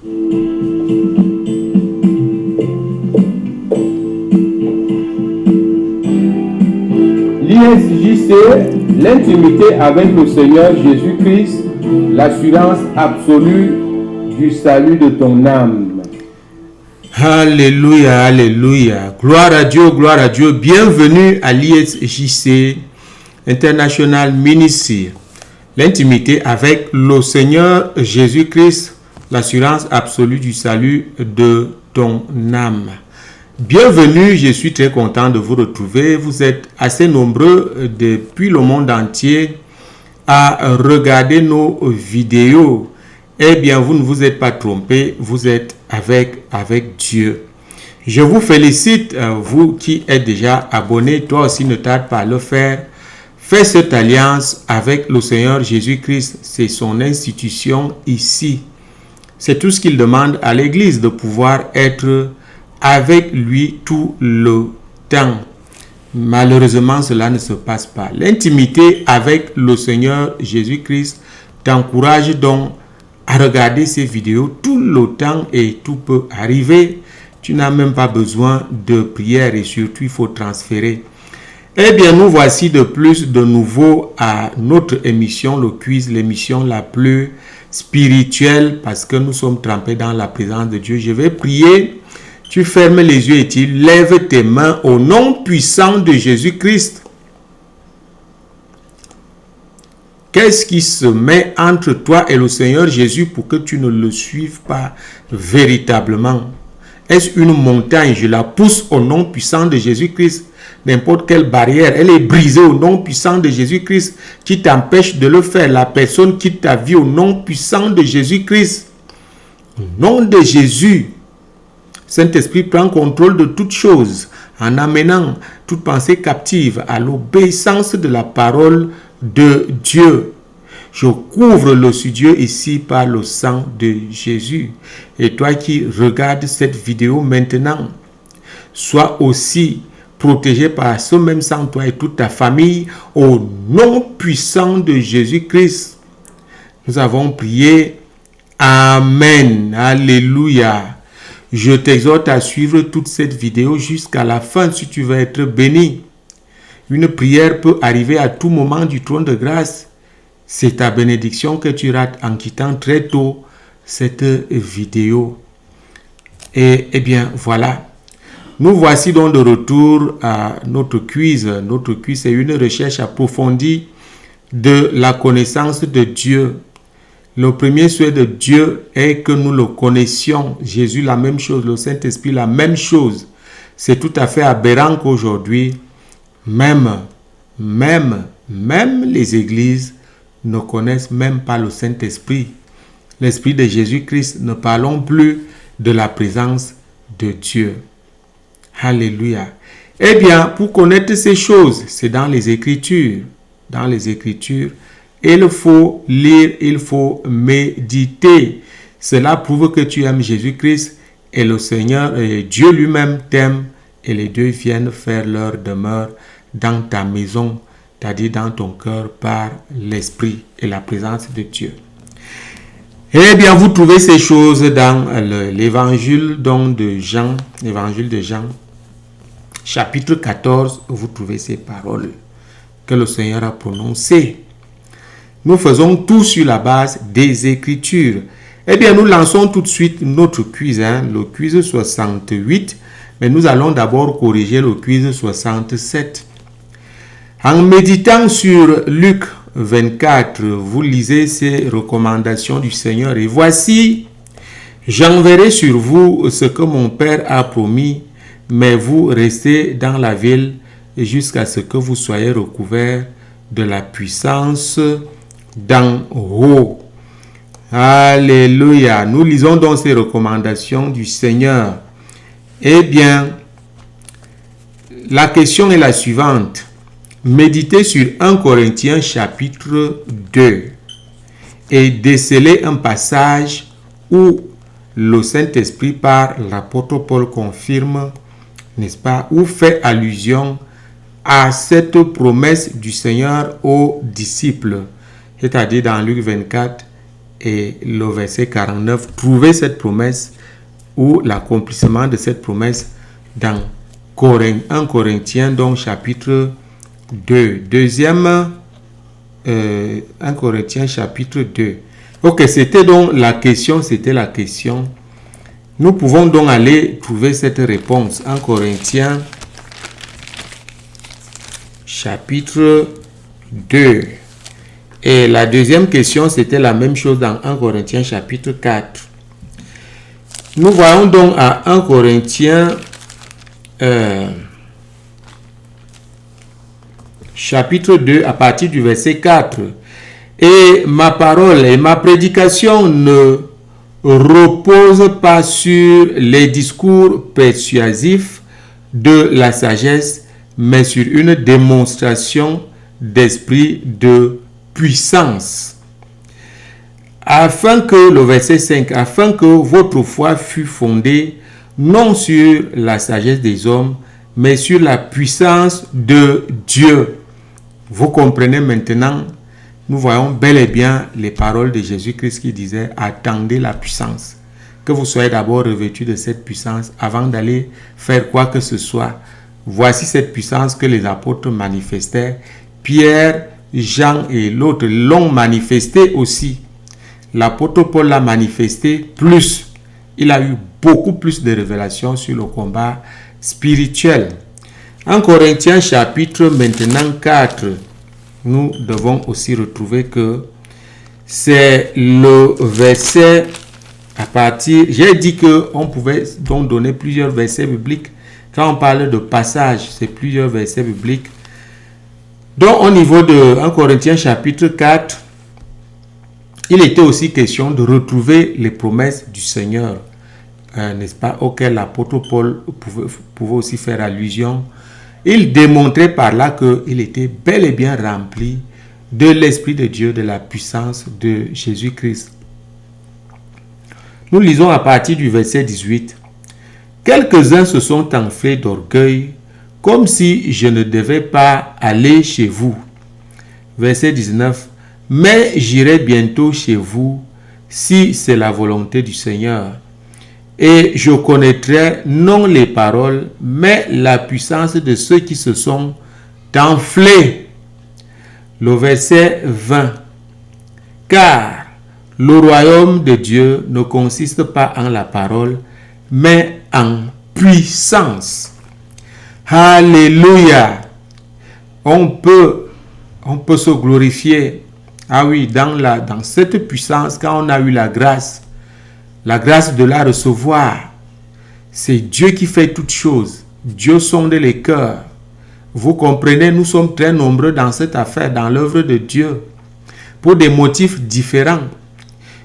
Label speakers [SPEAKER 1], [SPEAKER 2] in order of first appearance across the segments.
[SPEAKER 1] L'ISJC, l'intimité avec le Seigneur Jésus-Christ, l'assurance absolue du salut de ton âme.
[SPEAKER 2] Alléluia, alléluia. Gloire à Dieu, gloire à Dieu. Bienvenue à l'ISJC International Ministry. L'intimité avec le Seigneur Jésus-Christ, l'assurance absolue du salut de ton âme. Bienvenue, je suis très content de vous retrouver. Vous êtes assez nombreux depuis le monde entier à regarder nos vidéos. Eh bien, vous ne vous êtes pas trompés, vous êtes avec Dieu. Je vous félicite, vous qui êtes déjà abonnés, toi aussi ne tarde pas à le faire. Fais cette alliance avec le Seigneur Jésus-Christ, c'est son institution ici. C'est tout ce qu'il demande à l'Église, de pouvoir être avec lui tout le temps. Malheureusement, cela ne se passe pas. L'intimité avec le Seigneur Jésus-Christ t'encourage donc à regarder ces vidéos tout le temps et tout peut arriver. Tu n'as même pas besoin de prière et surtout il faut transférer. Eh bien, nous voici de plus de nouveau à notre émission, le quiz, l'émission la plus spirituelle parce que nous sommes trempés dans la présence de Dieu. Je vais prier. Tu fermes les yeux et tu lèves tes mains au nom puissant de Jésus-Christ. Qu'est-ce qui se met entre toi et le Seigneur Jésus pour que tu ne le suives pas véritablement? Est-ce une montagne? Je la pousse au nom puissant de Jésus-Christ. N'importe quelle barrière, elle est brisée au nom puissant de Jésus-Christ qui t'empêche de le faire. La personne quitte ta vie au nom puissant de Jésus-Christ. Au nom de Jésus, Saint-Esprit prend contrôle de toutes choses en amenant toute pensée captive à l'obéissance de la parole de Dieu. Je couvre le studio ici par le sang de Jésus. Et toi qui regardes cette vidéo maintenant, sois aussi protégé par ce même sang, toi et toute ta famille, au nom puissant de Jésus-Christ. Nous avons prié. Amen. Alléluia. Je t'exhorte à suivre toute cette vidéo jusqu'à la fin si tu veux être béni. Une prière peut arriver à tout moment du trône de grâce. C'est ta bénédiction que tu rates en quittant très tôt cette vidéo. Et eh bien, voilà. Nous voici donc de retour à notre quiz. Notre quiz, c'est une recherche approfondie de la connaissance de Dieu. Le premier souhait de Dieu est que nous le connaissions. Jésus, la même chose. Le Saint-Esprit, la même chose. C'est tout à fait aberrant qu'aujourd'hui, même les églises ne connaissent même pas le Saint-Esprit. L'Esprit de Jésus-Christ, ne parlons plus de la présence de Dieu. Alléluia. Eh bien, pour connaître ces choses, c'est dans les Écritures. Dans les Écritures, il faut lire, il faut méditer. Cela prouve que tu aimes Jésus-Christ et le Seigneur, et Dieu lui-même t'aime et les deux viennent faire leur demeure dans ta maison, c'est-à-dire dans ton cœur par l'Esprit et la présence de Dieu. Eh bien, vous trouvez ces choses dans l'évangile de Jean, chapitre 14, vous trouvez ces paroles que le Seigneur a prononcées. Nous faisons tout sur la base des Écritures. Eh bien, nous lançons tout de suite notre quiz, le quiz 68, mais nous allons d'abord corriger le quiz 67. En méditant sur Luc 24, vous lisez ces recommandations du Seigneur. Et voici, j'enverrai sur vous ce que mon Père a promis, mais vous restez dans la ville jusqu'à ce que vous soyez recouverts de la puissance d'en haut. Alléluia. Nous lisons donc ces recommandations du Seigneur. Eh bien, la question est la suivante. Méditez sur 1 Corinthiens chapitre 2 et décelez un passage où le Saint-Esprit par l'apôtre Paul confirme, n'est-ce pas, ou fait allusion à cette promesse du Seigneur aux disciples, c'est-à-dire dans Luc 24 et le verset 49, trouver cette promesse ou l'accomplissement de cette promesse dans 1 Corinthiens, donc chapitre 2. 1 Corinthiens chapitre 2. Ok, c'était la question. Nous pouvons donc aller trouver cette réponse. 1 Corinthiens chapitre 2. Et la deuxième question, c'était la même chose dans 1 Corinthiens chapitre 4. Nous voyons donc à 1 Corinthiens chapitre 2 à partir du verset 4. Et ma parole et ma prédication ne reposent pas sur les discours persuasifs de la sagesse, mais sur une démonstration d'esprit de puissance. Afin que, le verset 5, afin que votre foi fût fondée non sur la sagesse des hommes, mais sur la puissance de Dieu. Vous comprenez maintenant, nous voyons bel et bien les paroles de Jésus-Christ qui disaient « Attendez la puissance ». Que vous soyez d'abord revêtus de cette puissance avant d'aller faire quoi que ce soit. Voici cette puissance que les apôtres manifestaient. Pierre, Jean et l'autre l'ont manifestée aussi. L'apôtre Paul l'a manifesté plus. Il a eu beaucoup plus de révélations sur le combat spirituel. En Corinthiens chapitre maintenant 4, nous devons aussi retrouver que c'est le verset à partir... J'ai dit qu'on pouvait donc donner plusieurs versets bibliques. Quand on parle de passage, c'est plusieurs versets bibliques. Donc au niveau de 1 Corinthiens chapitre 4, il était aussi question de retrouver les promesses du Seigneur, n'est-ce pas, auxquelles l'apôtre Paul pouvait aussi faire allusion. Il démontrait par là qu'il était bel et bien rempli de l'Esprit de Dieu, de la puissance de Jésus-Christ. Nous lisons à partir du verset 18. « Quelques-uns se sont enflés d'orgueil, comme si je ne devais pas aller chez vous. » Verset 19. « Mais j'irai bientôt chez vous, si c'est la volonté du Seigneur. Et je connaîtrai non les paroles, mais la puissance de ceux qui se sont enflés. » Le verset 20. « Car le royaume de Dieu ne consiste pas en la parole, mais en puissance. » Alléluia. On peut se glorifier. Ah oui, dans cette puissance, quand on a eu la grâce de la recevoir, c'est Dieu qui fait toutes choses. Dieu sonde les cœurs. Vous comprenez, nous sommes très nombreux dans cette affaire, dans l'œuvre de Dieu, pour des motifs différents.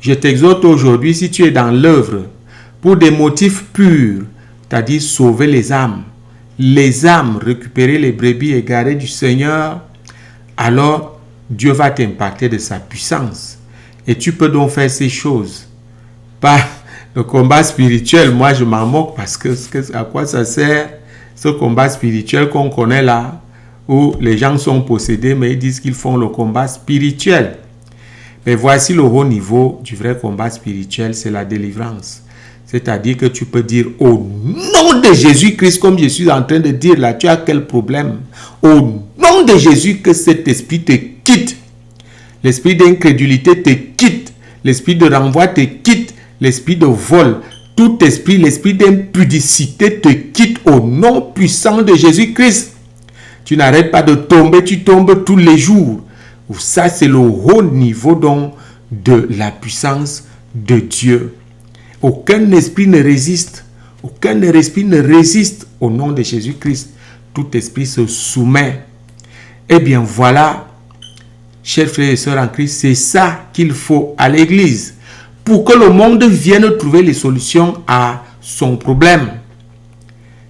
[SPEAKER 2] Je t'exhorte aujourd'hui, si tu es dans l'œuvre, pour des motifs purs, c'est-à-dire sauver les âmes, récupérer les brebis égarées du Seigneur, alors Dieu va t'impacter de sa puissance. Et tu peux donc faire ces choses. Pas le combat spirituel, moi je m'en moque parce que à quoi ça sert ce combat spirituel qu'on connaît là, où les gens sont possédés mais ils disent qu'ils font le combat spirituel. Mais voici le haut niveau du vrai combat spirituel, c'est la délivrance. C'est-à-dire que tu peux dire au nom de Jésus-Christ, comme je suis en train de dire là, tu as quel problème? Au nom de Jésus, que cet esprit te quitte. L'esprit d'incrédulité te quitte. L'esprit de renvoi te quitte. L'esprit de vol. Tout esprit, l'esprit d'impudicité te quitte au nom puissant de Jésus-Christ. Tu n'arrêtes pas de tomber, tu tombes tous les jours. Ça, c'est le haut niveau donc de la puissance de Dieu. Aucun esprit ne résiste. Aucun esprit ne résiste au nom de Jésus-Christ. Tout esprit se soumet. Eh bien voilà, chers frères et sœurs en Christ, c'est ça qu'il faut à l'Église pour que le monde vienne trouver les solutions à son problème.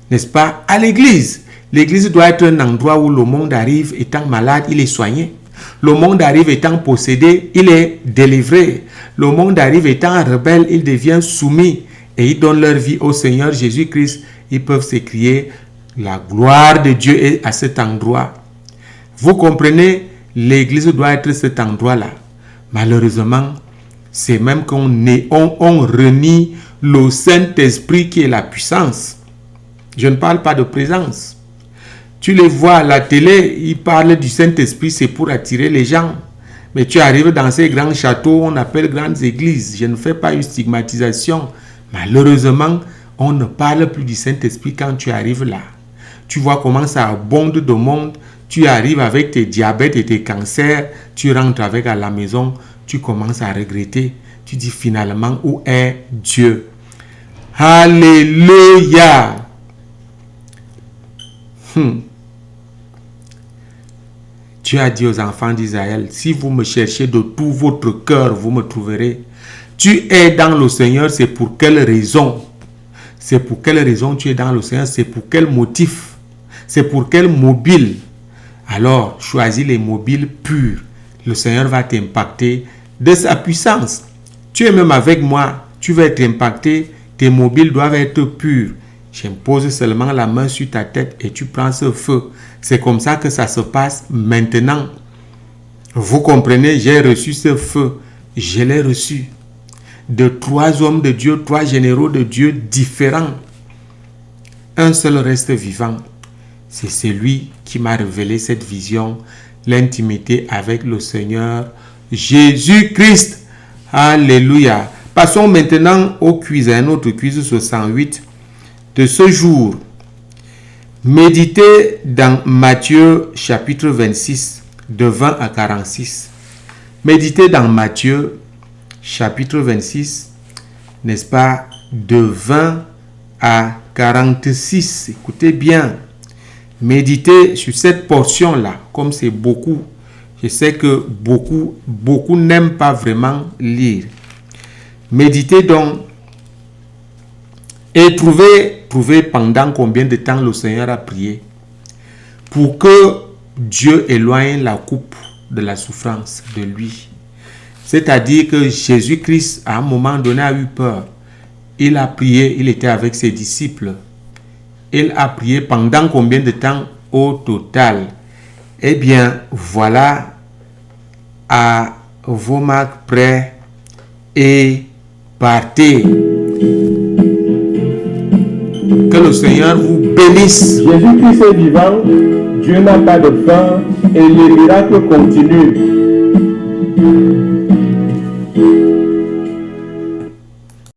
[SPEAKER 2] N'est-ce pas? À l'Église. L'Église doit être un endroit où le monde arrive étant malade, il est soigné. Le monde arrive étant possédé, il est délivré. Le monde arrive étant rebelle, il devient soumis et ils donnent leur vie au Seigneur Jésus-Christ. Ils peuvent s'écrier la gloire de Dieu est à cet endroit. Vous comprenez, l'Église doit être cet endroit-là. Malheureusement, c'est même qu'on renie le Saint-Esprit qui est la puissance. Je ne parle pas de présence. Tu les vois à la télé, ils parlent du Saint-Esprit, c'est pour attirer les gens. Mais tu arrives dans ces grands châteaux, on appelle grandes églises. Je ne fais pas une stigmatisation. Malheureusement, on ne parle plus du Saint-Esprit quand tu arrives là. Tu vois comment ça abonde de monde. Tu arrives avec tes diabètes et tes cancers. Tu rentres avec à la maison. Tu commences à regretter. Tu dis finalement, où est Dieu? Alléluia! Dieu a dit aux enfants d'Israël, si vous me cherchez de tout votre cœur, vous me trouverez. Tu es dans le Seigneur, c'est pour quelle raison? C'est pour quelle raison tu es dans le Seigneur? C'est pour quel motif? C'est pour quel mobile? Alors, choisis les mobiles purs. Le Seigneur va t'impacter de sa puissance. Tu es même avec moi, tu vas être impacté. Tes mobiles doivent être purs. J'impose seulement la main sur ta tête et tu prends ce feu. C'est comme ça que ça se passe maintenant. Vous comprenez, j'ai reçu ce feu. Je l'ai reçu de 3 hommes de Dieu, 3 généraux de Dieu différents. Un seul reste vivant. C'est celui qui m'a révélé cette vision, l'intimité avec le Seigneur Jésus-Christ. Alléluia. Passons maintenant au quiz, un autre quiz 68 de ce jour. Méditez dans Matthieu chapitre 26 de 20 à 46. Méditez dans Matthieu chapitre 26, n'est-ce pas, de 20 à 46. Écoutez bien. Méditez sur cette portion-là, comme c'est beaucoup. Je sais que beaucoup n'aiment pas vraiment lire. Méditez donc et trouvez pendant combien de temps le Seigneur a prié pour que Dieu éloigne la coupe de la souffrance de lui. C'est-à-dire que Jésus-Christ, à un moment donné, a eu peur. Il a prié, il était avec ses disciples. Il a prié pendant combien de temps au total? Eh bien, voilà à vos marques prêts et partez. Que le Seigneur vous bénisse.
[SPEAKER 1] Jésus-Christ est vivant, Dieu n'a pas de fin et les miracles continuent.